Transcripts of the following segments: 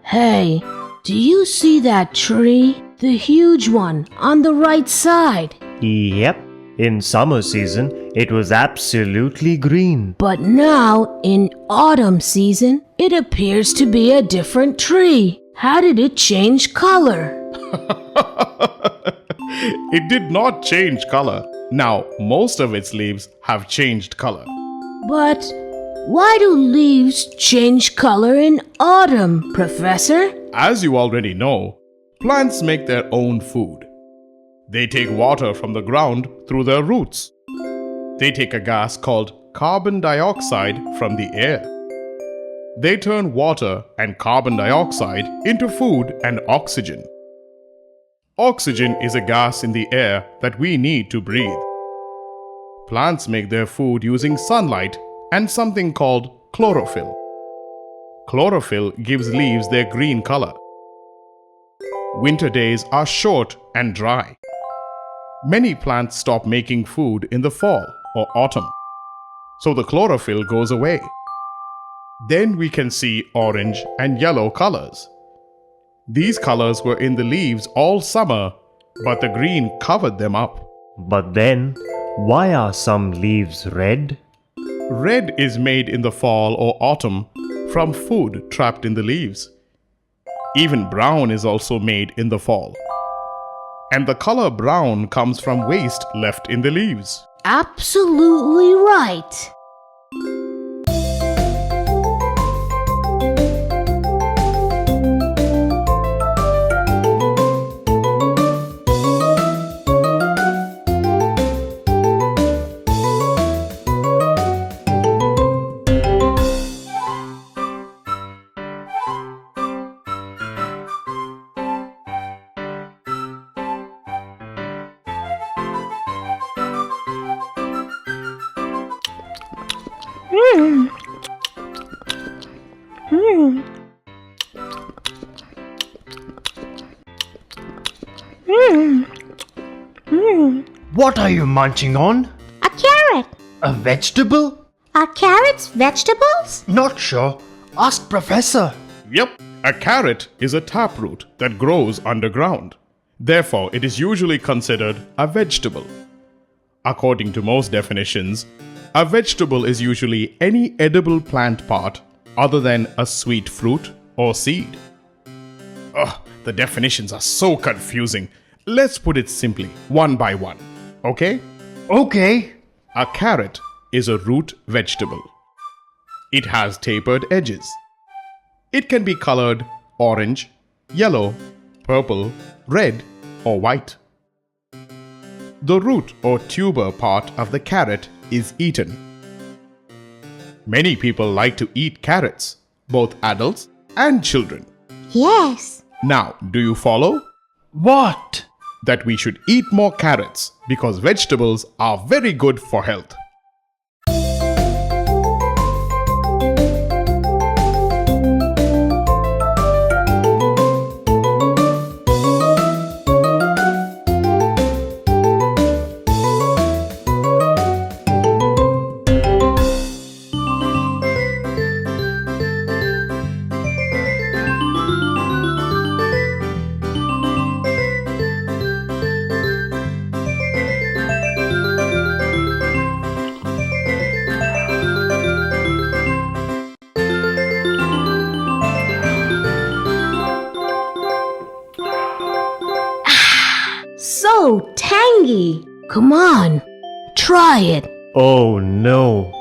Hey, do you see that tree? The huge one on the right side. Yep, in summer season it was absolutely green. But now, in autumn season, it appears to be a different tree. How did it change color? It did not change color. Now, most of its leaves have changed color. But why do leaves change color in autumn, Professor? As you already know, plants make their own food. They take water from the ground through their roots. They take a gas called carbon dioxide from the air. They turn water and carbon dioxide into food and oxygen. Oxygen is a gas in the air that we need to breathe. Plants make their food using sunlight and something called chlorophyll. Chlorophyll gives leaves their green color. Winter days are short and dry. Many plants stop making food in the fall or autumn, so the chlorophyll goes away. Then we can see orange and yellow colors. These colors were in the leaves all summer, but the green covered them up. But then, why are some leaves red? Red is made in the fall or autumn from food trapped in the leaves. Even brown is also made in the fall. And the color brown comes from waste left in the leaves. Absolutely right. What are you munching on? A carrot. A vegetable? Are carrots vegetables? Not sure. Ask Professor. Yep, a carrot is a taproot that grows underground. Therefore, it is usually considered a vegetable. According to most definitions, a vegetable is usually any edible plant part other than a sweet fruit or seed. Ugh, the definitions are so confusing. Let's put it simply, one by one. Okay? Okay. A carrot is a root vegetable. It has tapered edges. It can be colored orange, yellow, purple, red, or white. The root or tuber part of the carrot is eaten. Many people like to eat carrots, both adults and children. Yes. Now, do you follow? What? That we should eat more carrots because vegetables are very good for health. So tangy. Come on, try it. Oh no.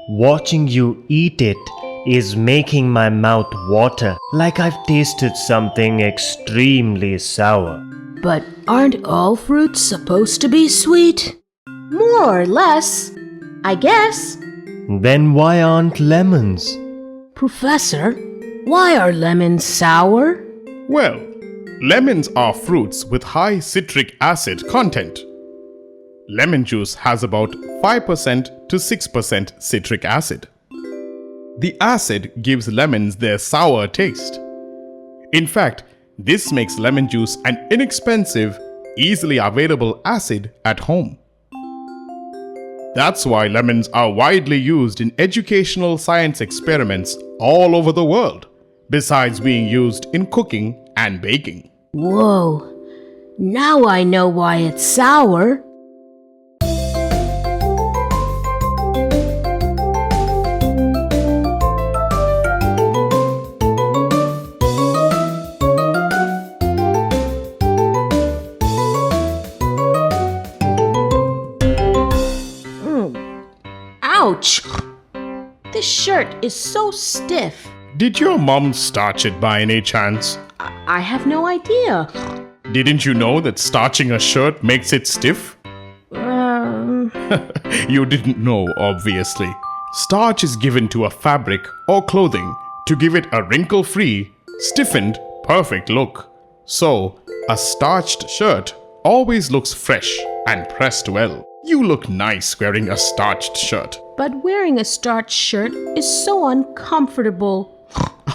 Watching you eat it is making my mouth water like I've tasted something extremely sour. But aren't all fruits supposed to be sweet? More or less, I guess. Then why aren't lemons? Professor, why are lemons sour? Well, lemons are fruits with high citric acid content. Lemon juice has about 5% to 6% citric acid. The acid gives lemons their sour taste. In fact, this makes lemon juice an inexpensive, easily available acid at home. That's why lemons are widely used in educational science experiments all over the world besides being used in cooking and baking. Whoa, now I know why it's sour. Ouch! This shirt is so stiff. Did your mom starch it by any chance? I have no idea. Didn't you know that starching a shirt makes it stiff? You didn't know, obviously. Starch is given to a fabric or clothing to give it a wrinkle-free, stiffened, perfect look. So, a starched shirt always looks fresh and pressed well. You look nice wearing a starched shirt. But wearing a starched shirt is so uncomfortable.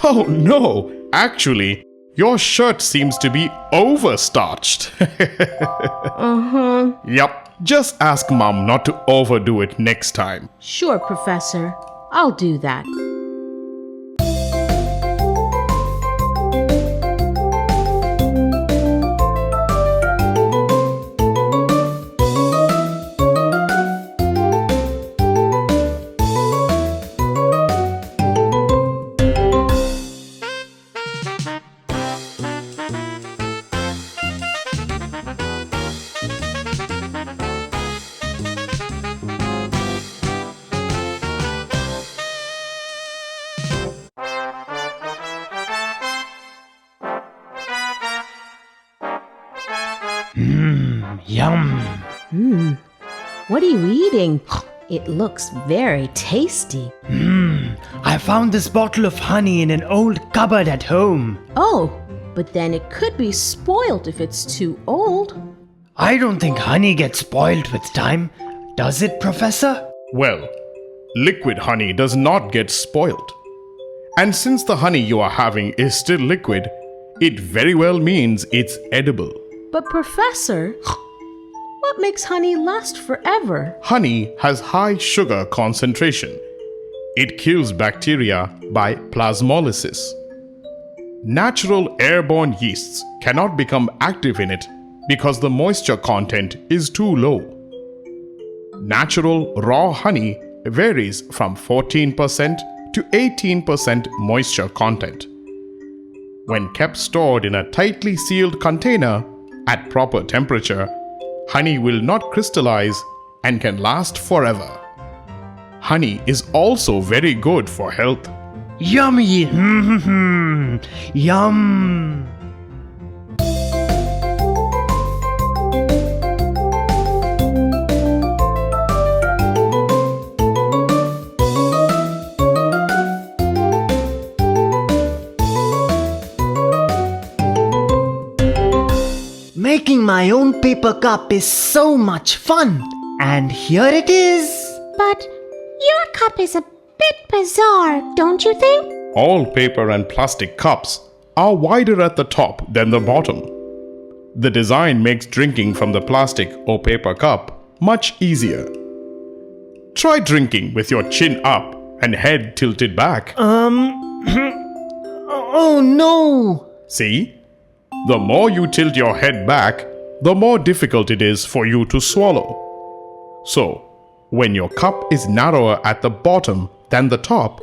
Oh no! Actually, your shirt seems to be over-starched. Yup. Just ask Mom not to overdo it next time. Sure, Professor. I'll do that. Yum. What are you eating? It looks very tasty. I found this bottle of honey in an old cupboard at home. Oh, but then it could be spoiled if it's too old. I don't think honey gets spoiled with time. Does it, Professor? Well, liquid honey does not get spoiled. And since the honey you are having is still liquid, it very well means it's edible. But Professor, what makes honey last forever? Honey has high sugar concentration. It kills bacteria by plasmolysis. Natural airborne yeasts cannot become active in it because the moisture content is too low. Natural raw honey varies from 14% to 18% moisture content. When kept stored in a tightly sealed container at proper temperature, honey will not crystallize and can last forever. Honey is also very good for health. Yummy! Yum! Making my own paper cup is so much fun. And here it is. But your cup is a bit bizarre, don't you think? All paper and plastic cups are wider at the top than the bottom. The design makes drinking from the plastic or paper cup much easier. Try drinking with your chin up and head tilted back. Oh no! See? The more you tilt your head back, the more difficult it is for you to swallow. So, when your cup is narrower at the bottom than the top,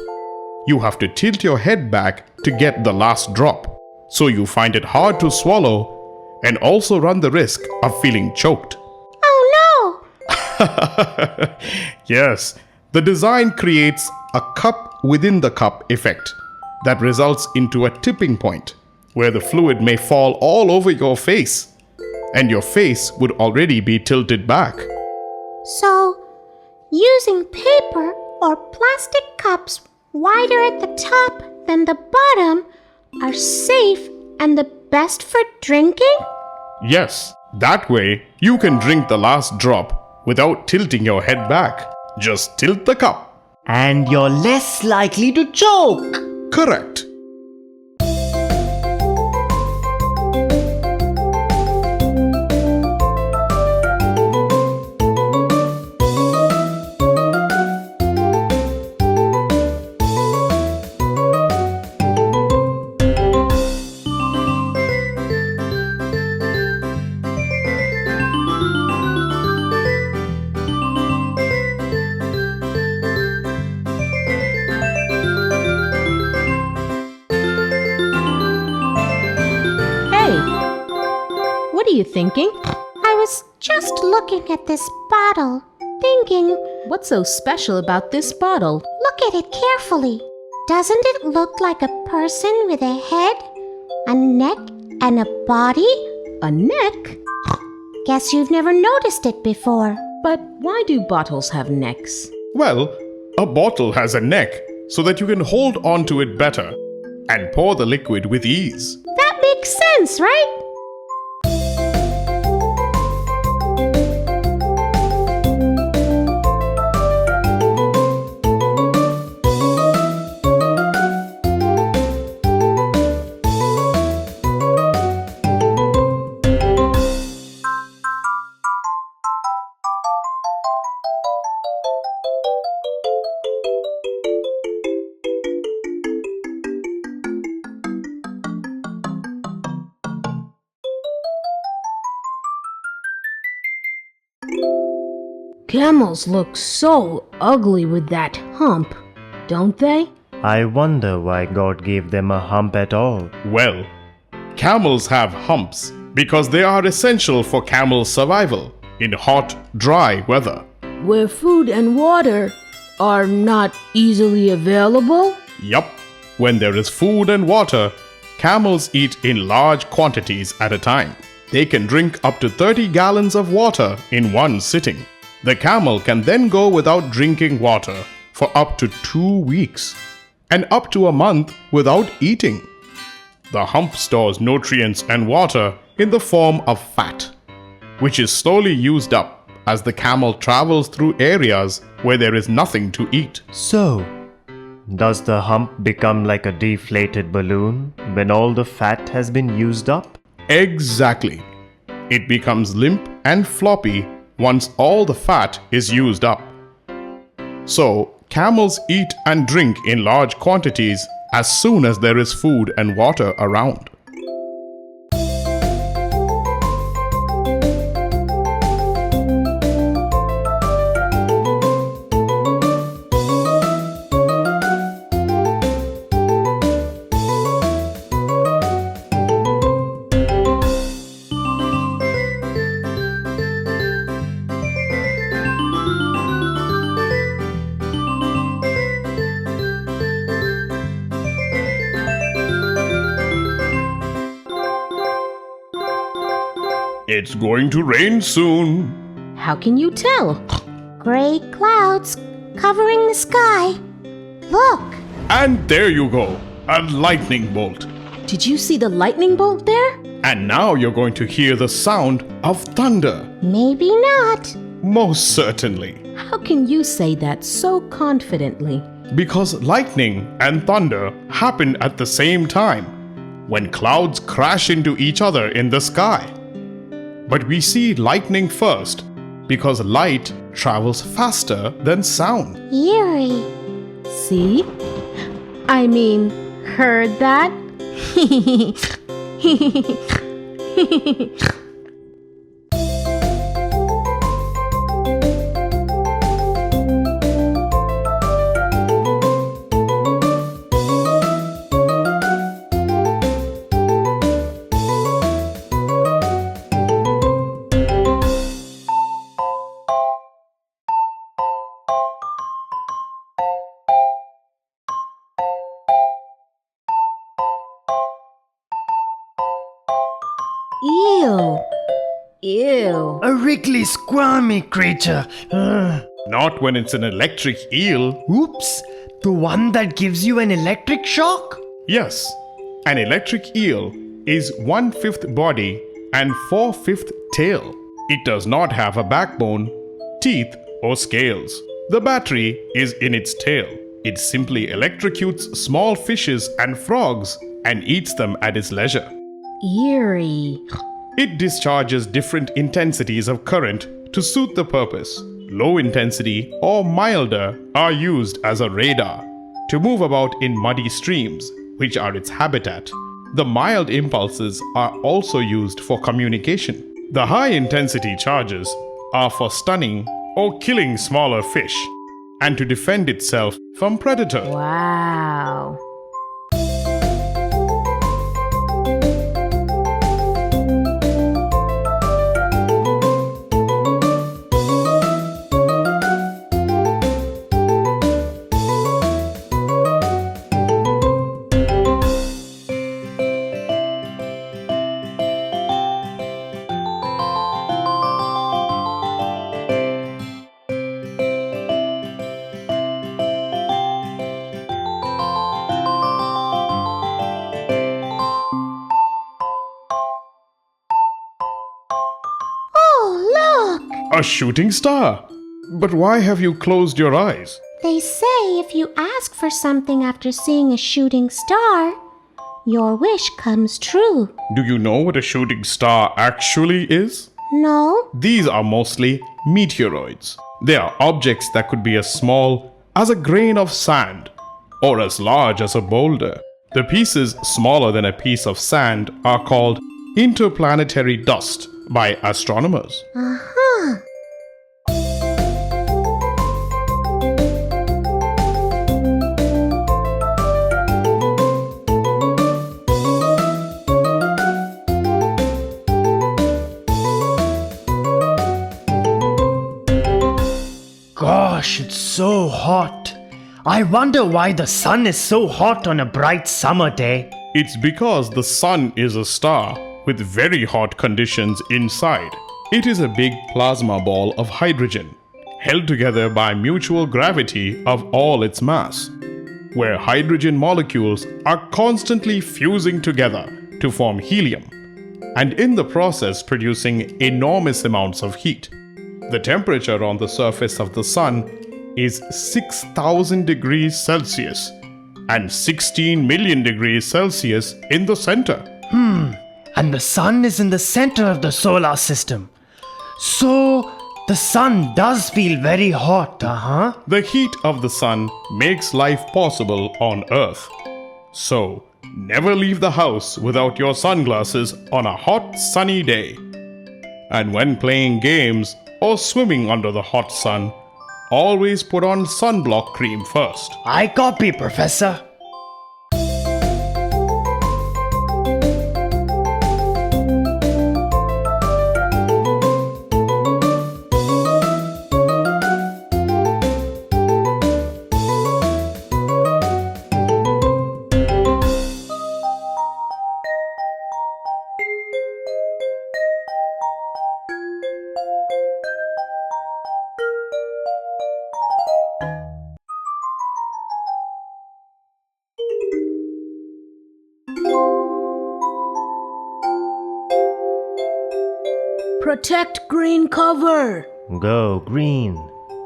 you have to tilt your head back to get the last drop. So you find it hard to swallow and also run the risk of feeling choked. Oh no! Yes, the design creates a cup within the cup effect that results into a tipping point where the fluid may fall all over your face and your face would already be tilted back. So, using paper or plastic cups wider at the top than the bottom are safe and the best for drinking? Yes, that way you can drink the last drop without tilting your head back. Just tilt the cup. And you're less likely to choke. Correct. you thinking? I was just looking at this bottle, thinking, What's so special about this bottle? look at it carefully. Doesn't it look like a person with a head, a neck, and a body? A neck? Guess you've never noticed it before. But why do bottles have necks? Well, a bottle has a neck so that you can hold on to it better and pour the liquid with ease. That makes sense, right? Camels look so ugly with that hump, don't they? I wonder why God gave them a hump at all. Well, camels have humps because they are essential for camel survival in hot, dry weather. Where food and water are not easily available? Yup, when there is food and water, camels eat in large quantities at a time. They can drink up to 30 gallons of water in one sitting. The camel can then go without drinking water for up to 2 weeks and up to a month without eating. The hump stores nutrients and water in the form of fat, which is slowly used up as the camel travels through areas where there is nothing to eat. So, does the hump become like a deflated balloon when all the fat has been used up? Exactly. It becomes limp and floppy once all the fat is used up. So, camels eat and drink in large quantities as soon as there is food and water around. It's going to rain soon. How can you tell? Gray clouds covering the sky. Look, And there you go, a lightning bolt. Did you see the lightning bolt there? And now you're going to hear the sound of thunder. maybe not. Most certainly. How can you say that so confidently? Because lightning and thunder happen at the same time when clouds crash into each other in the sky. But we see lightning first because light travels faster than sound. Eerie. See? I mean, heard that? Ew. Ew. A wriggly, squirmy creature. Not when it's an electric eel. Oops, the one that gives you an electric shock? Yes, an electric eel is 1/5 body and 4/5 tail. It does not have a backbone, teeth, or scales. The battery is in its tail. It simply electrocutes small fishes and frogs and eats them at its leisure. Eerie. It discharges different intensities of current to suit the purpose. Low intensity or milder are used as a radar to move about in muddy streams, which are its habitat. The mild impulses are also used for communication. The high intensity charges are for stunning or killing smaller fish and to defend itself from predators. Wow. A shooting star? But why have you closed your eyes? They say if you ask for something after seeing a shooting star, your wish comes true. Do you know what a shooting star actually is? No? These are mostly meteoroids. They are objects that could be as small as a grain of sand or as large as a boulder. The pieces smaller than a piece of sand are called interplanetary dust by astronomers. Uh-huh. Gosh, it's so hot. I wonder why the sun is so hot on a bright summer day. It's because the sun is a star with very hot conditions inside. It is a big plasma ball of hydrogen, held together by mutual gravity of all its mass, where hydrogen molecules are constantly fusing together to form helium, and in the process producing enormous amounts of heat. The temperature on the surface of the sun is 6,000 degrees Celsius and 16 million degrees Celsius in the center. And the sun is in the center of the solar system. So, the sun does feel very hot, The heat of the sun makes life possible on Earth. So, never leave the house without your sunglasses on a hot sunny day. And when playing games or swimming under the hot sun, always put on sunblock cream first. I copy, Professor. Protect green cover. Go green.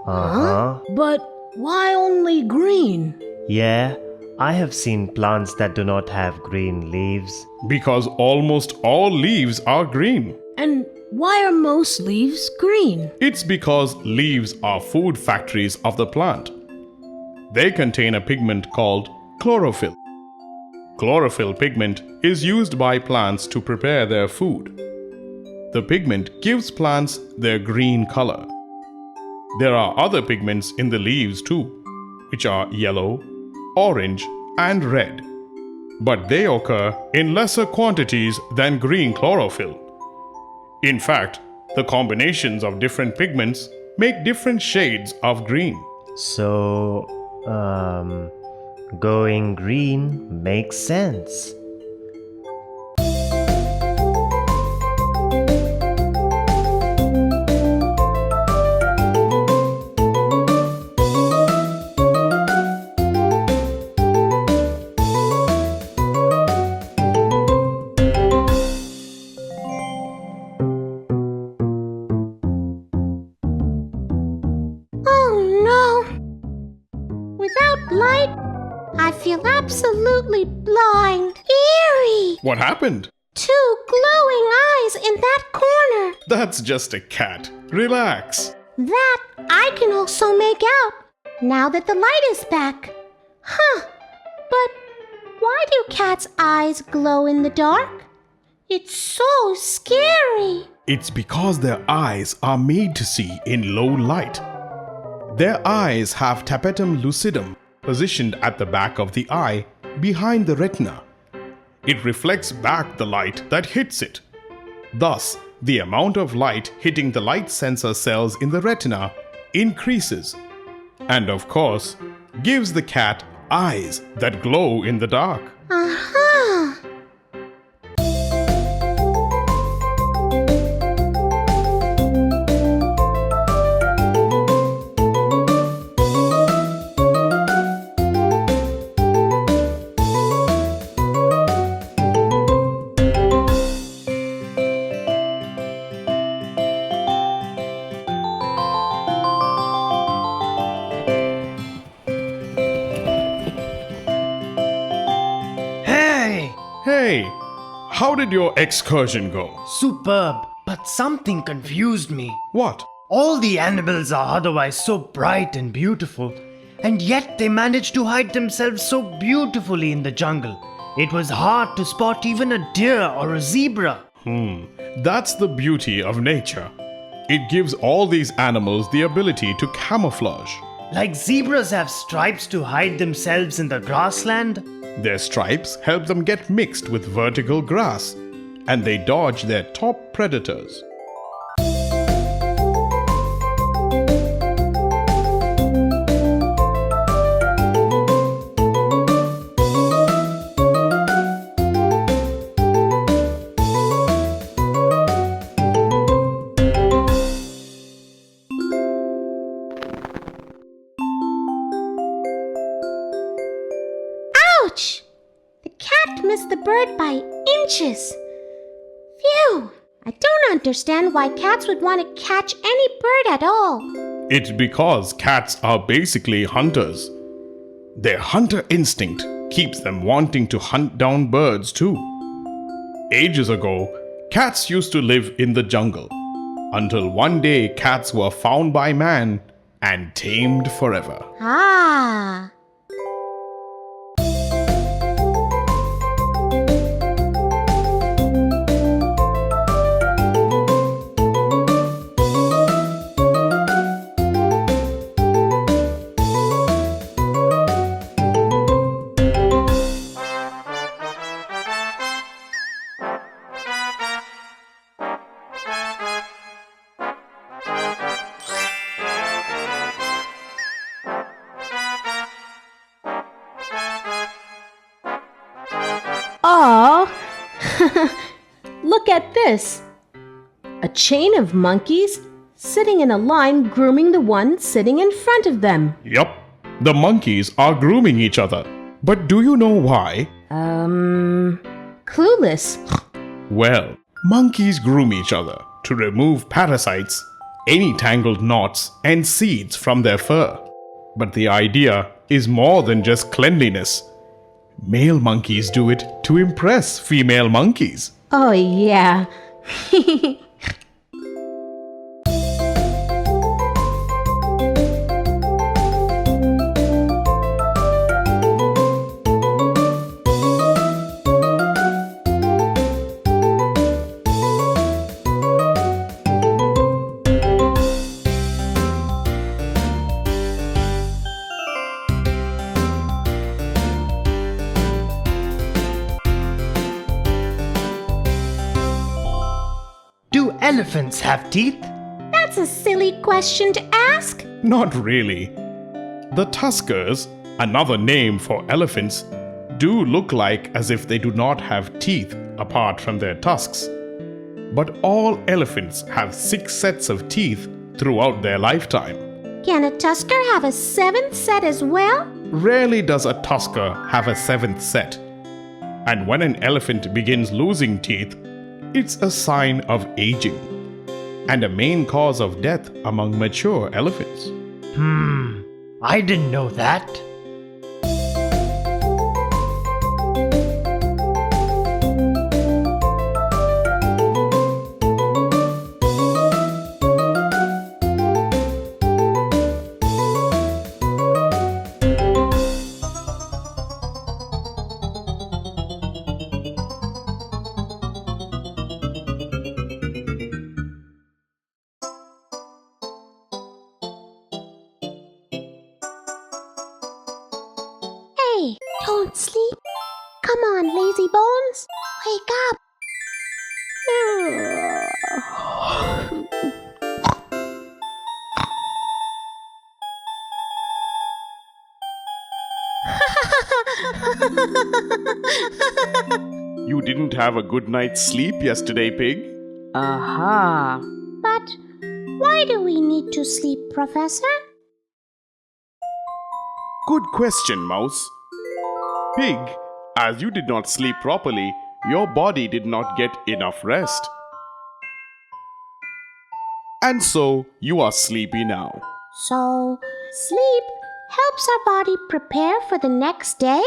But why only green? Yeah, I have seen plants that do not have green leaves. Because almost all leaves are green. And why are most leaves green? It's because leaves are food factories of the plant. They contain a pigment called chlorophyll. Chlorophyll pigment is used by plants to prepare their food. The pigment gives plants their green color. There are other pigments in the leaves too, which are yellow, orange, and red. But they occur in lesser quantities than green chlorophyll. In fact, the combinations of different pigments make different shades of green. So, going green makes sense. I feel absolutely blind. Eerie! What happened? 2 glowing eyes in that corner. That's just a cat. Relax. That I can also make out, now that the light is back. But why do cats' eyes glow in the dark? It's so scary. It's because their eyes are made to see in low light. Their eyes have tapetum lucidum positioned at the back of the eye behind the retina. It reflects back the light that hits it. Thus, the amount of light hitting the light sensor cells in the retina increases, and of course, gives the cat eyes that glow in the dark. how did your excursion go? Superb, but something confused me. What? All the animals are otherwise so bright and beautiful, and yet they manage to hide themselves so beautifully in the jungle. It was hard to spot even a deer or a zebra. That's the beauty of nature. It gives all these animals the ability to camouflage. Like zebras have stripes to hide themselves in the grassland. Their stripes help them get mixed with vertical grass, and they dodge their top predators. Ouch! The cat missed the bird by inches. Phew! I don't understand why cats would want to catch any bird at all. It's because cats are basically hunters. Their hunter instinct keeps them wanting to hunt down birds too. Ages ago, cats used to live in the jungle, until one day cats were found by man and tamed forever. Ah! Aw! Look at this. A chain of monkeys sitting in a line grooming the one sitting in front of them. Yup, the monkeys are grooming each other. But do you know why? Clueless. Well, monkeys groom each other to remove parasites, any tangled knots, and seeds from their fur. But the idea is more than just cleanliness. Male monkeys do it to impress female monkeys. Oh, yeah. Do elephants have teeth? That's a silly question to ask. Not really. The tuskers, another name for elephants, do look like as if they do not have teeth apart from their tusks. But all elephants have 6 sets of teeth throughout their lifetime. Can a tusker have a 7th set as well? Rarely does a tusker have a 7th set. And when an elephant begins losing teeth, it's a sign of aging and a main cause of death among mature elephants. I didn't know that. Hey, don't sleep. Come on, lazy bones. Wake up. You didn't have a good night's sleep yesterday, pig? Aha. But why do we need to sleep, Professor? Good question, Mouse. Pig, as you did not sleep properly, your body did not get enough rest. And so you are sleepy now. So, sleep helps our body prepare for the next day?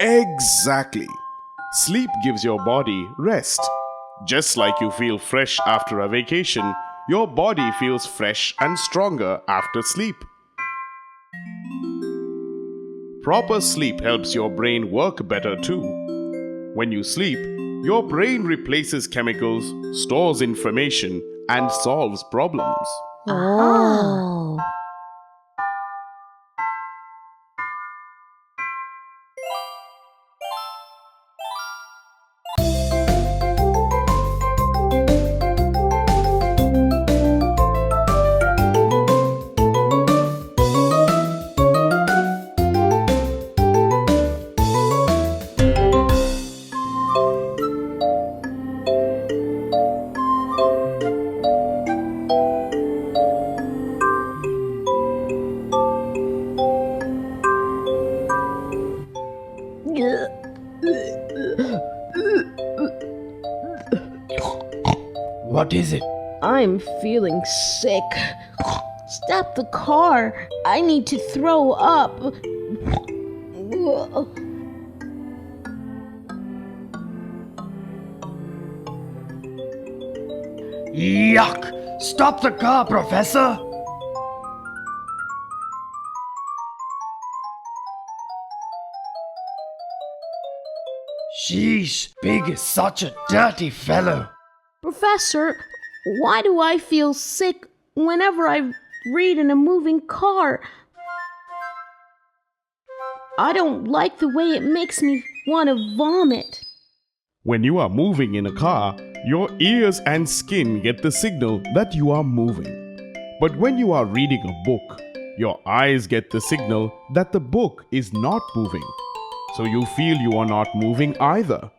Exactly. Sleep gives your body rest. Just like you feel fresh after a vacation, your body feels fresh and stronger after sleep. Proper sleep helps your brain work better too. When you sleep, your brain replaces chemicals, stores information, and solves problems. Oh. What is it? I'm feeling sick. Stop the car. I need to throw up. Yuck! Stop the car, Professor! Sheesh, Pig is such a dirty fellow. Professor, why do I feel sick whenever I read in a moving car? I don't like the way it makes me want to vomit. When you are moving in a car, your ears and skin get the signal that you are moving. But when you are reading a book, your eyes get the signal that the book is not moving. So you feel you are not moving either.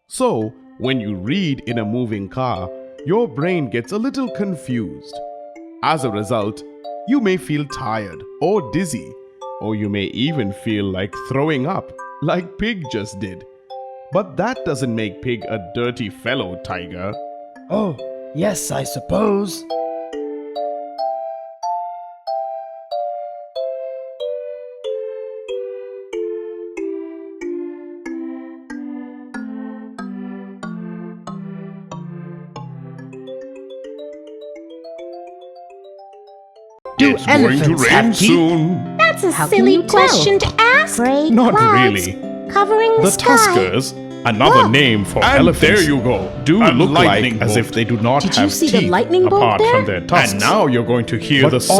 So, when you read in a moving car, your brain gets a little confused. As a result, you may feel tired or dizzy, or you may even feel like throwing up, like Pig just did. But that doesn't make Pig a dirty fellow, Tiger. Oh, yes, I suppose. It's going to elephants rain have teeth? soon. That's a How can silly you tell? question to ask. Gray Not clouds really. covering the The sky. tuskers, another Look. name for And elephants, there you go, do a look like lightning as bolt. if they do not Did you have see the teeth lightning bolt apart there? from their tusks. And now you're going to hear But the all